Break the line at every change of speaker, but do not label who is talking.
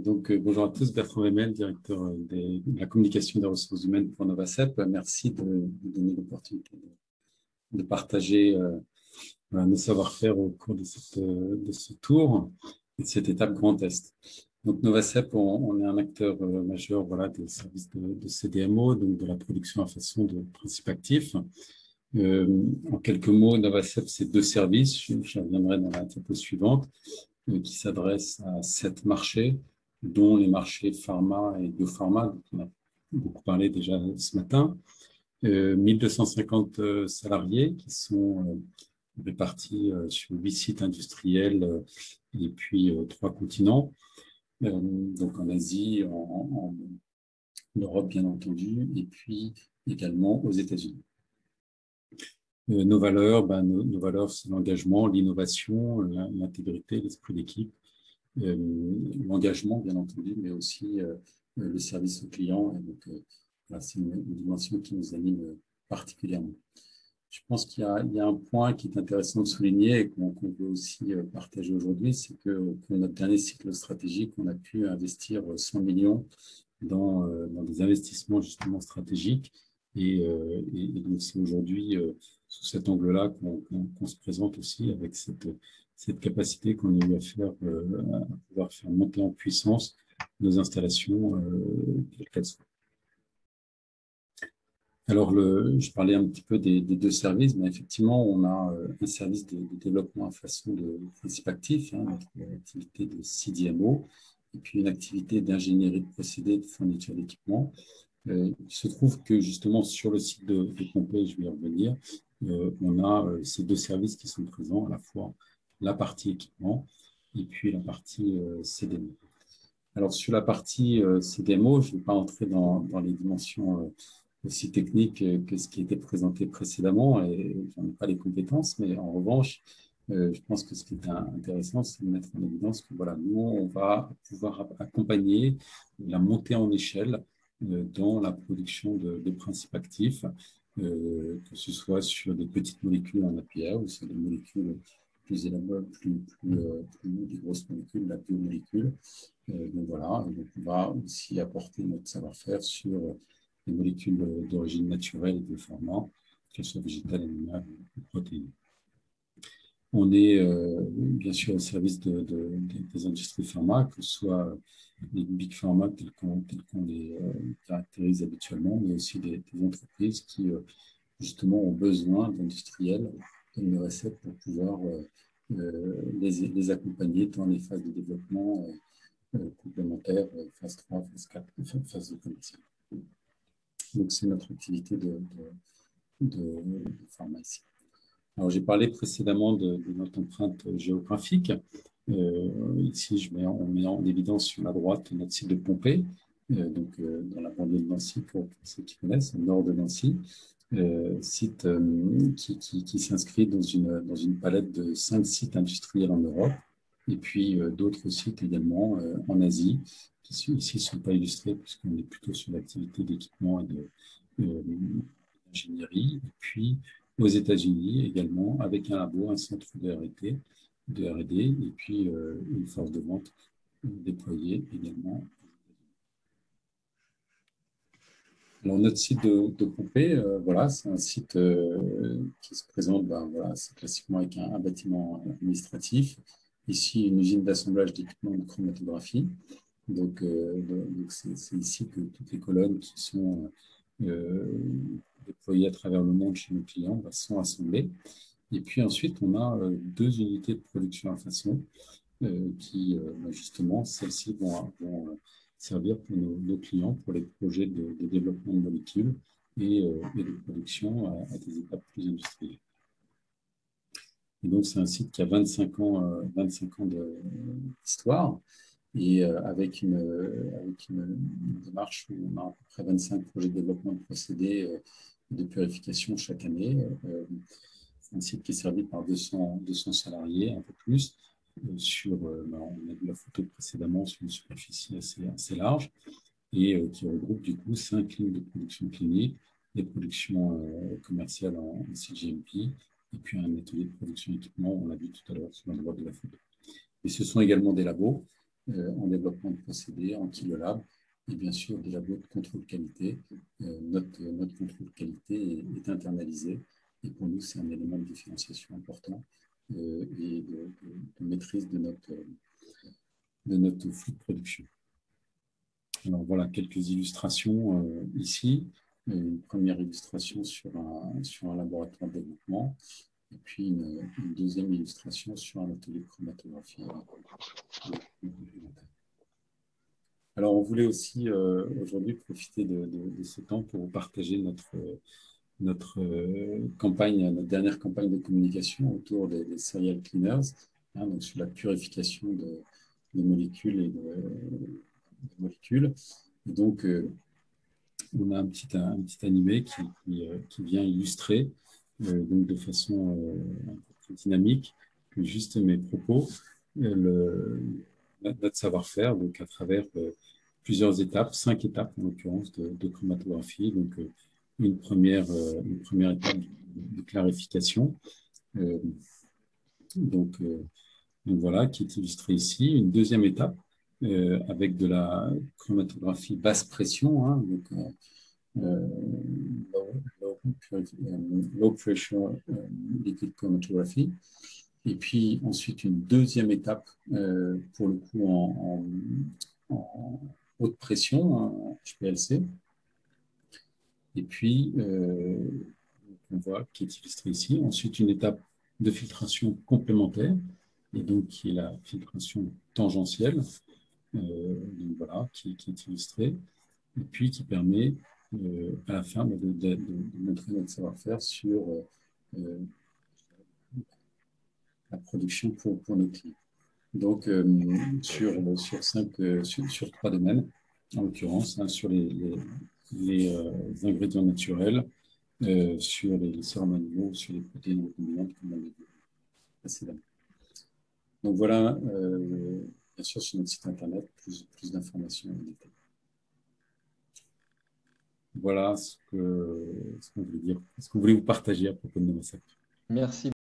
Bonjour à tous, Bertrand Wemel, directeur de la communication des ressources humaines pour Novacep. Merci de nous donner l'opportunité de partager nos savoir-faire au cours de ce tour et de cette étape Grand Est. Donc, Novacep, on est un acteur majeur des services de CDMO, donc de la production à façon de principes actifs. En quelques mots, Novacep, c'est 2 services, j'y reviendrai dans la diapo suivante, qui s'adressent à 7 marchés, dont les marchés pharma et biopharma, dont on a beaucoup parlé déjà ce matin. 1250 salariés qui sont répartis sur 8 sites industriels et puis 3 continents, donc en Asie, en Europe bien entendu, et puis également aux États-Unis. Nos valeurs, nos valeurs, c'est l'engagement, l'innovation, l'intégrité, l'esprit d'équipe, l'engagement bien entendu, mais aussi le service au client. Et donc, c'est une dimension qui nous anime particulièrement. Je pense qu'il y a un point qui est intéressant de souligner et qu'on veut aussi partager aujourd'hui, c'est que notre dernier cycle stratégique, on a pu investir 100 millions dans des investissements justement stratégiques. Et donc, c'est aujourd'hui sous cet angle-là qu'on se présente aussi avec cette capacité qu'on a eu à pouvoir faire monter en puissance nos installations, quelles qu'elles soient. Alors, je parlais un petit peu des 2 services, mais effectivement, on a un service de développement à façon de principe actif, notre activité de CDMO, et puis une activité d'ingénierie de procédés, de fourniture d'équipement. Il se trouve que justement sur le site de Pompée, je vais y revenir, on a ces 2 services qui sont présents, à la fois la partie équipement et puis la partie CDMO. Alors sur la partie CDMO, je ne vais pas entrer dans les dimensions aussi techniques que ce qui était présenté précédemment, et je n'en ai pas les compétences, mais en revanche, je pense que ce qui est intéressant, c'est de mettre en évidence que nous, on va pouvoir accompagner la montée en échelle dans la production de principes actifs, que ce soit sur des petites molécules en API ou sur des molécules plus élaborées, des grosses molécules, la biomolécule. Donc on va aussi apporter notre savoir-faire sur les molécules d'origine naturelle et de pharma, qu'elles soient végétales, animales ou protéines. On est bien sûr au service des industries pharma, que ce soit les big pharma tels qu'on les caractérise habituellement, mais aussi des entreprises qui justement ont besoin d'industriels comme Novacep pour pouvoir les accompagner dans les phases de développement complémentaires, phase 3, phase 4, phase de commercial. Donc c'est notre activité de pharma ici. Alors, j'ai parlé précédemment de notre empreinte géographique. Ici, on met en évidence sur la droite notre site de Pompée, dans la banlieue de Nancy, pour ceux qui connaissent, au nord de Nancy, site qui s'inscrit dans une palette de 5 sites industriels en Europe, et puis d'autres sites également en Asie, qui ici ne sont pas illustrés, puisqu'on est plutôt sur l'activité d'équipement et d'ingénierie, et puis aux États-Unis également, avec un labo, un centre de R&D, et puis une force de vente déployée également. Alors, notre site de Pompée, c'est un site qui se présente c'est classiquement avec un bâtiment administratif. Ici, une usine d'assemblage d'équipements de chromatographie. Donc c'est ici que toutes les colonnes qui sont déployées à travers le monde chez nos clients sont assemblées. Et puis ensuite, on a 2 unités de production à façon qui, justement, celles-ci vont servir pour nos clients pour les projets de développement de molécules et de production à des étapes plus industrielles. Et donc, c'est un site qui a 25 ans d'histoire, et avec une démarche où on a à peu près 25 projets de développement de procédés de purification chaque année. C'est un site qui est servi par 200 salariés, un peu plus, on a vu la photo précédemment sur une superficie assez large, et qui regroupe du coup 5 lignes de production clinique, des productions commerciales en CGMP, et puis un atelier de production équipement, on l'a vu tout à l'heure sur la droite de la photo. Et ce sont également des labos en développement de procédés, en kilolab, et bien sûr des labos de contrôle qualité. Notre contrôle qualité est internalisé, et pour nous, c'est un élément de différenciation important et de maîtrise de notre flux de production. Alors voilà quelques illustrations ici. Une première illustration sur un laboratoire de développement, et puis une deuxième illustration sur un atelier de chromatographie. Alors, on voulait aussi aujourd'hui profiter de ce temps pour vous partager notre campagne, notre dernière campagne de communication autour des serial cleaners, hein, donc sur la purification de molécules et de molécules. Et donc, on a un petit animé qui vient illustrer donc de façon un peu plus dynamique que juste mes propos, notre savoir-faire, donc à travers plusieurs étapes, 5 étapes en l'occurrence de chromatographie. Donc une première étape de clarification. Euh, donc, euh, donc voilà, qui est illustrée ici. Une deuxième étape avec de la chromatographie basse pression, hein, donc euh, low pressure liquid chromatography. Et puis ensuite une deuxième étape pour le coup en haute pression, hein, HPLC. Et puis on voit qui est illustré ici. Ensuite une étape de filtration complémentaire, et donc qui est la filtration tangentielle, donc voilà, qui est illustrée, et puis qui permet à la fin de montrer notre savoir-faire sur la production pour nos clients. Donc, sur 3 domaines, en l'occurrence, hein, sur les ingrédients naturels, sur les sérums animaux, sur les protéines recombinantes, comme on l'a dit précédemment. Donc voilà, bien sûr, sur notre site internet, plus d'informations et détails. Voilà ce qu'on voulait dire, ce qu'on voulait vous partager à propos de Novasac.
Merci.